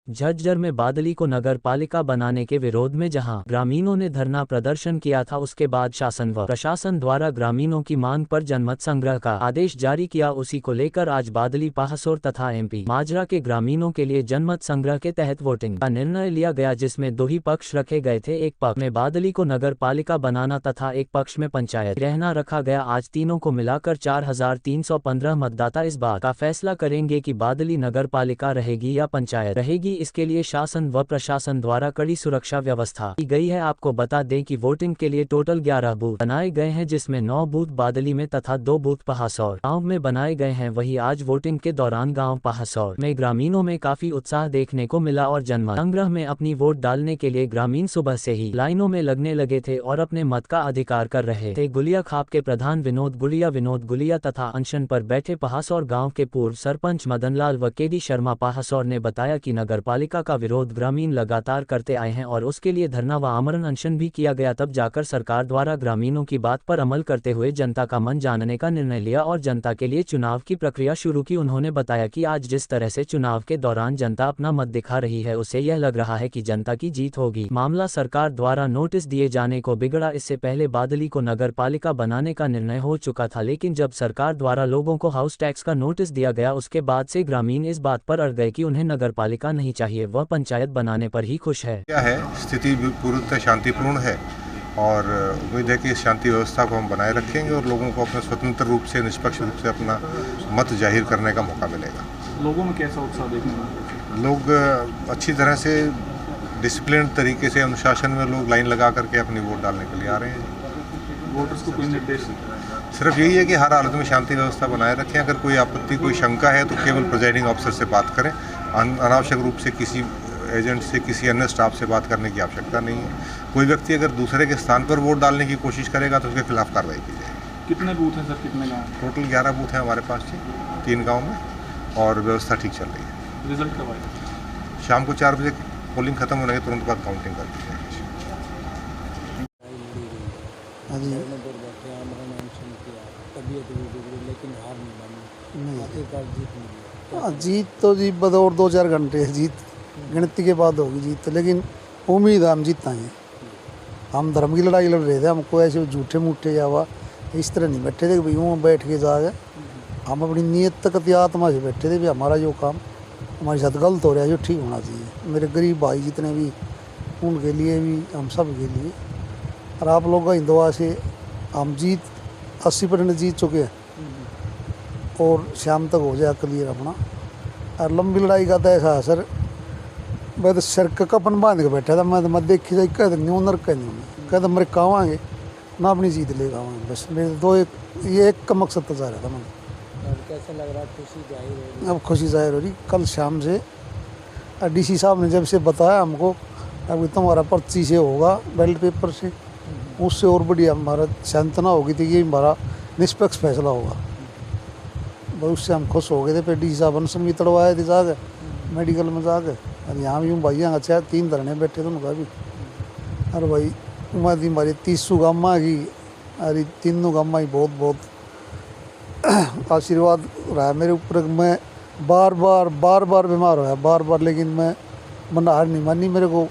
झज्जर में बादली को नगर पालिका बनाने के विरोध में जहां ग्रामीणों ने धरना प्रदर्शन किया था, उसके बाद शासन व प्रशासन द्वारा ग्रामीणों की मांग पर जनमत संग्रह का आदेश जारी किया। उसी को लेकर आज बादली पाहसौर तथा एमपी माजरा के ग्रामीणों के लिए जनमत संग्रह के तहत वोटिंग का निर्णय लिया गया, जिसमें दो ही पक्ष रखे गए थे। एक पक्ष में बादली को नगर पालिका बनाना तथा एक पक्ष में पंचायत रहना रखा गया। आज तीनों को मिलाकर 4315 मतदाता इस बात का फैसला करेंगे कि बादली नगर पालिका रहेगी या पंचायत रहेगी। इसके लिए शासन व प्रशासन द्वारा कड़ी सुरक्षा व्यवस्था की गई है। आपको बता दें कि वोटिंग के लिए टोटल 11 बूथ बनाए गए हैं, जिसमें 9 बूथ बादली में तथा 2 बूथ पाहसौर गाँव में बनाए गए हैं। वहीं आज वोटिंग के दौरान गाँव पाहसौर में ग्रामीणों में काफी उत्साह देखने को मिला और जनमत संग्रह में अपनी वोट डालने के लिए ग्रामीण सुबह से ही लाइनों में लगने लगे थे और अपने मत का अधिकार कर रहे थे। गुलिया खाप के प्रधान विनोद गुलिया तथा अनशन पर बैठे पाहसौर गाँव के पूर्व सरपंच मदनलाल व केडी शर्मा पाहसौर ने बताया कि नगर पालिका का विरोध ग्रामीण लगातार करते आए हैं और उसके लिए धरना व आमरण अनशन भी किया गया। तब जाकर सरकार द्वारा ग्रामीणों की बात पर अमल करते हुए जनता का मन जानने का निर्णय लिया और जनता के लिए चुनाव की प्रक्रिया शुरू की। उन्होंने बताया कि आज जिस तरह से चुनाव के दौरान जनता अपना मत दिखा रही है, उससे यह लग रहा है कि जनता की जीत होगी। मामला सरकार द्वारा नोटिस दिए जाने को बिगड़ा। इससे पहले बादली को नगर पालिका बनाने का निर्णय हो चुका था, लेकिन जब सरकार द्वारा लोगों को हाउस टैक्स का नोटिस दिया गया, उसके बाद से ग्रामीण इस बात पर अड़ गए कि उन्हें नगर पालिका नहीं चाहिए, वह पंचायत बनाने पर ही खुश है। क्या है, स्थिति पूर्णतः शांतिपूर्ण है और उम्मीद है कि इस शांति व्यवस्था को हम बनाए रखेंगे और लोगों को अपने स्वतंत्र रूप से, निष्पक्ष रूप से अपना मत जाहिर करने का मौका मिलेगा। लोगों में कैसा उत्साह देखने को मिलता है? लोग अच्छी तरह से डिसिप्लिन तरीके से, अनुशासन में लोग लाइन लगा करके अपनी वोट डालने के लिए आ रहे हैं। वोटर्स को कोई निर्देश सिर्फ यही है कि हर हालत में शांति व्यवस्था बनाए रखें। अगर कोई आपत्ति, कोई शंका है तो केवल प्रिजाइडिंग ऑफिसर से बात करें। अनावश्यक रूप से किसी एजेंट से, किसी अन्य स्टाफ से बात करने की आवश्यकता नहीं है। कोई व्यक्ति अगर दूसरे के स्थान पर वोट डालने की कोशिश करेगा तो उसके खिलाफ कार्रवाई की जाएगी। कितने बूथ हैं सर, कितने गाँव? टोटल 11 बूथ हैं हमारे पास जी, 3 गाँव में, और व्यवस्था ठीक चल रही है। रिजल्ट कब आएगा? शाम को 4 बजे पोलिंग खत्म होने के तुरंत बाद काउंटिंग कर दी जाएगी। हाँ जी, हाँ जीत तो जी बदौर 2-4 घंटे है जीत, गिनती के बाद होगी जीत, लेकिन उम्मीद है हम जीतेंगे। हम धर्म की लड़ाई लड़ रहे थे, हमको ऐसे झूठे मूठे जावा इस तरह नहीं बैठे थे कि भाई यूँ बैठ के जाए। हम अपनी नीयत तक आत्मा से बैठे थे भी हमारा जो काम हमारे साथ गलत हो रहा है, जो ठीक होना चाहिए। मेरे गरीब भाई जितने भी, उनके लिए भी, हम सब के लिए। और आप लोगों की दुआ से हम 80% जीत चुके हैं और शाम तक हो जाए क्लियर अपना। और लंबी लड़ाई का तो ऐसा है सर, मैं तो सर का कपन बांध के बैठा था। मैं देखी जाए कह न्यू नर कह कहते मेरे कावांगे ना अपनी जीत ले गाँव। बस मेरे दो एक का मकसद तो जा रहा था मैंने। कैसा लग रहा है? खुशी जाहिर हो रही है? अब खुशी जाहिर हो रही। कल शाम से डीसी साहब ने जब से बताया हमको अभी तुम्हारा पर्ची से होगा, बैलेट पेपर से, उससे और बढ़िया हमारा सांत्वना होगी थी कि हमारा निष्पक्ष फैसला होगा। बस उससे हम खुश हो गए थे। फिर डी साहब अनशन भी तड़वाए थे जाकर मेडिकल में जाकर, और यहाँ भी भाइयों अच्छा 3 धरने बैठे थे उनका भी। अरे भाई उम्र हमारी 30 गम्मा की, अरे 3 गम्मा ही बहुत बहुत आशीर्वाद रहा है मेरे ऊपर। मैं बार बार बीमार होया, बार, लेकिन मैं मन हार नहीं मानी। मेरे को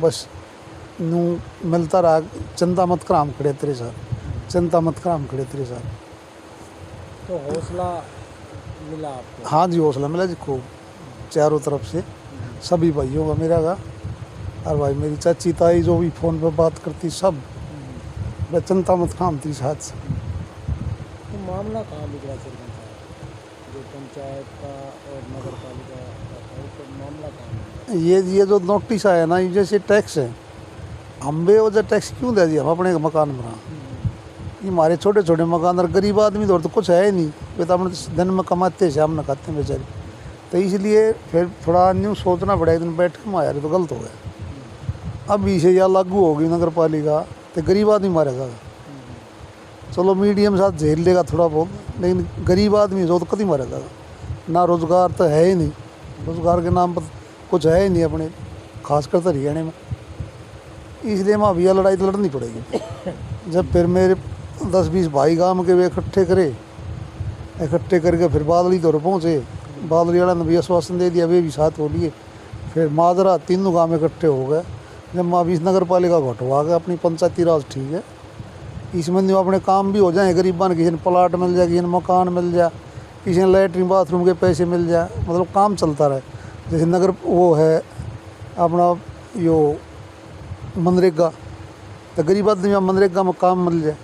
बस नू मिलता रहा, चिंता मत कर हम खड़े तेरे साथ, चिंता मत कर हम खड़े तेरे साथ। तो हौसला मिला आपको? हाँ जी, हौसला मिला जी खूब, चारों तरफ से, सभी भाइयों का, मेरा का। और भाई मेरी चाची ताई जो भी फ़ोन पे बात करती, सब मैं चिंता मत काम थी साथ से। तो मामला कहाँ बिगड़ा सरपंच साहब, जो पंचायत का और नगर पालिका का, तो मामला कहाँ? ये जो नोटिस आया ना, ये जैसे टैक्स है, हम बे वजह टैक्स क्यों दे दिया? हम अपने मकान बना, ये हमारे छोटे छोटे मकान, और गरीब आदमी तो कुछ है ही नहीं। वे तो अपने दिन में कमाते हैं, शाम में खाते हैं बेचारे। तो इसलिए फिर थोड़ा न्यू सोचना पड़ा, एक दिन बैठ के मारे तो गलत हो गया। अब इसे या लागू होगी नगर पालिका तो गरीब आदमी मारेगा। चलो मीडियम साथ झेल लेगा थोड़ा बहुत, लेकिन गरीब आदमी जो तो कभी मारेगा ना। रोज़गार तो है ही नहीं, रोज़गार के नाम पर कुछ है ही नहीं अपने, खासकर तो हरियाणा में। इसलिए मैं भैया लड़ाई तो लड़नी पड़ेगी। जब फिर मेरे 10-20 भाई गांव के वे इकट्ठे करके फिर बादली दौर पहुँचे। बादली वाला ने भी आश्वासन दे दिया, वे भी साथ हो लिए। फिर माजरा, तीनों गाँव इकट्ठे हो गए। जब माँ 20 नगर पालिका घटवा गए, अपनी पंचायती राज ठीक है, इसमें जो अपने काम भी हो जाए गरीबा ने, किसी ने प्लाट मिल जाए, किसी ने मकान मिल जाए, किसी ने लैट्रिन बाथरूम के पैसे मिल जाए, मतलब काम चलता रहे। जैसे नगर वो है अपना यो मनरेगा, तो गरीब आदमी मनरेगा में काम मिल जाए,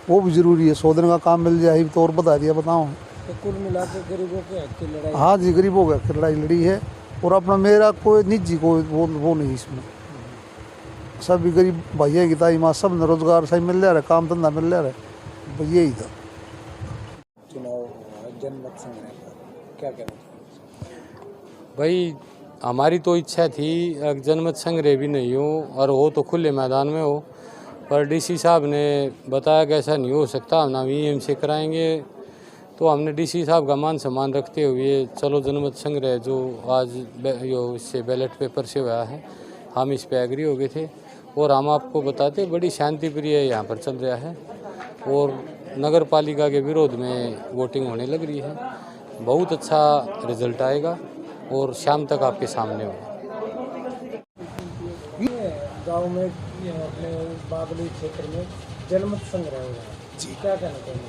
वो भी ज़रूरी है। 100 दिन का काम मिल जाए तो और बता दिया, बताऊँ। तो कुल मिलाकर गरीबों के हक की लड़ाई। हाँ जी, गरीबों के हक की लड़ाई लड़ी है। और अपना मेरा कोई निजी कोई वो नहीं इसमें, सभी गरीब भैया की ताई माँ सब ने रोजगार सही मिल जा रहा है, काम धंधा मिल जा रहा है, बस यही था। चुनाव जनमत संग्रह पर क्या कहना चाहिए? भाई हमारी तो इच्छा थी जनमत संग्रह भी नहीं हो और हो तो खुले मैदान में हो, पर डीसी साहब ने बताया कि ऐसा नहीं हो सकता, हम ईवीएम से कराएंगे। तो हमने डीसी साहब का मान सम्मान रखते हुए चलो जनमत संग्रह जो आज इससे बैलेट पेपर से हुआ है, हम इस पे एग्री हो गए थे। और हम आपको बताते बड़ी शांति प्रिय यहाँ पर चल रहा है और नगर पालिका के विरोध में वोटिंग होने लग रही है। बहुत अच्छा रिजल्ट आएगा और शाम तक आपके सामने होगा। गांव में अपने बागली क्षेत्र में जनमत संग्रह हुआ है जी, क्या कहना चाहिए?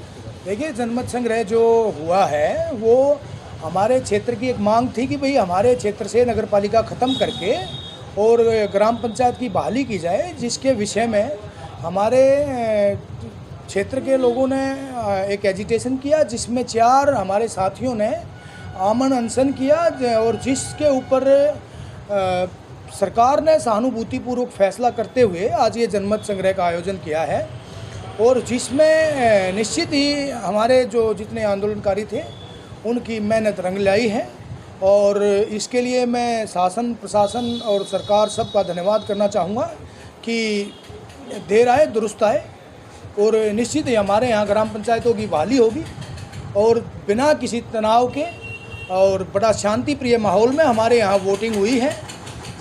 देखिए, जनमत संग्रह जो हुआ है वो हमारे क्षेत्र की एक मांग थी कि भाई हमारे क्षेत्र से नगर पालिका ख़त्म करके और ग्राम पंचायत की बहाली की जाए, जिसके विषय में हमारे क्षेत्र के लोगों ने एक एजिटेशन किया, जिसमें 4 हमारे साथियों ने आमन अनशन किया और जिसके ऊपर सरकार ने सहानुभूतिपूर्वक फैसला करते हुए आज ये जनमत संग्रह का आयोजन किया है। और जिसमें निश्चित ही हमारे जो जितने आंदोलनकारी थे उनकी मेहनत रंग लाई है और इसके लिए मैं शासन, प्रशासन और सरकार सबका धन्यवाद करना चाहूँगा कि देर आए दुरुस्त आए। और निश्चित ही हमारे यहाँ ग्राम पंचायतों की बहाली होगी और बिना किसी तनाव के और बड़ा शांति प्रिय माहौल में हमारे यहाँ वोटिंग हुई है,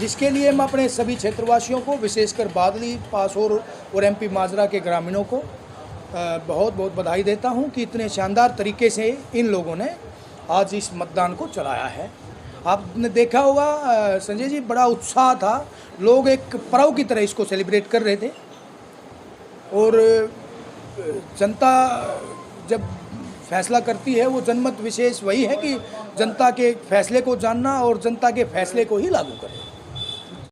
जिसके लिए मैं अपने सभी क्षेत्रवासियों को, विशेषकर बादली, पासोर और एमपी माजरा के ग्रामीणों को बहुत बहुत बधाई देता हूं कि इतने शानदार तरीके से इन लोगों ने आज इस मतदान को चलाया है। आपने देखा होगा संजय जी, बड़ा उत्साह था, लोग एक पर्व की तरह इसको सेलिब्रेट कर रहे थे। और जनता जब फैसला करती है, वो जनमत विशेष वही है कि जनता के फैसले को जानना और जनता के फैसले को ही लागू करें।